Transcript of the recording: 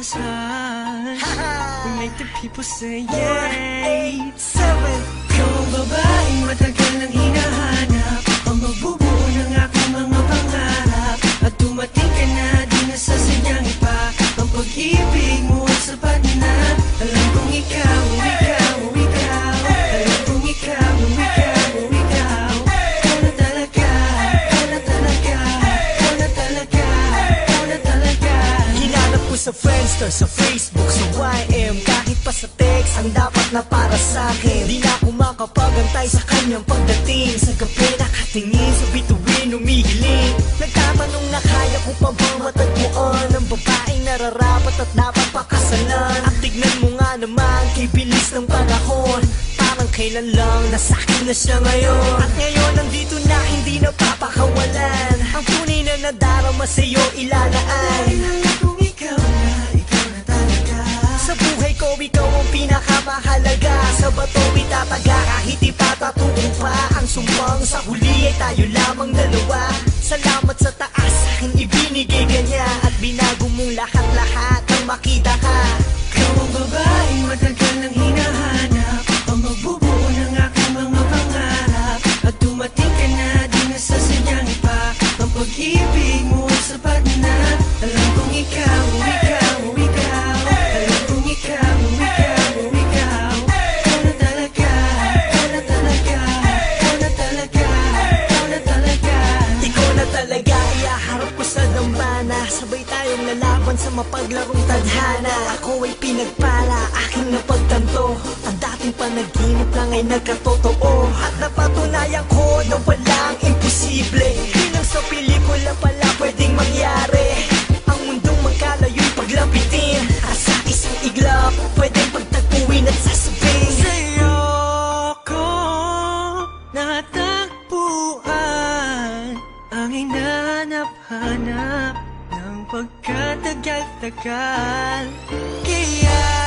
kasal. We make the people say yay. 1, 8, 7. Ikaw ang babaeng matagal nang hinahanap, ang magbubuo ng aking mga pangarap. At dumating ka na, di na sasadyang iba. Ang pag-ibig mo ay sapat na. Alam kong ikaw, ikaw, ikaw. Alam kong ikaw, ikaw, ikaw. Ikaw na talaga, ikaw na talaga, ikaw na talaga, ikaw na talaga. Hinanap ko sa Friendster, sa Facebook, sa YM, kahit pa sa text, ang dapat na para sa'kin. Di na ako makapagantay sa kanyang pagdating. Sa gabi nakatingin, sa bituin umihiling. Nagtatanong na kaya ko pa bang matagpuan ang babaeng nararapat at dapat pakasalan. At tignan mo nga naman, kay bilis ng panahon, parang kailan lang nasa'kin na siya ngayon. At ngayon nandito na, hindi na papakawalan. Ang tunay na nadarama sa'yo ilalaan. Alam kong ikaw na talaga. Sa buhay ko, ikaw ang pinakamahalaga. Sa bato itataga, kahit ipatatuong pa ang sumbang. Sa huli ay tayo lamang dalawa. Salamat sa taas, aking ibinigay ka niya. At binago mong lahat-lahat nang makita ka. Ikaw ang babaeng matagal nang hinahanap, ang magbubuo ng aking mga pangarap. At dumating ka na, di na sasadyang iba. Ang pag-ibig mo ay sapat na. Alam kong ikaw, ikaw, ikaw. Alam kong ikaw, ikaw, ikaw. Ikaw na talaga, ikaw na talaga, ikaw na talaga, ikaw na talaga. Ikaw na talaga, iaharap ko sa dambana. Sabay tayong lalaban sa mapaglarong tadhana. Ako ay pinagpala, aking napagtanto. Ang dating panaginip lang ay nagkatotoo. At napatunayan ko na walang imposible. Di lang sa pelikula pala pwedeng mangyari. Ang mundong magkalayo'y paglapitin. At sa isang iglap, pwedeng pagtagpuin at sasabihin Sa'yo ko natagpuan ang hinanap-hanap ng pagkatagal-tagal. Kaya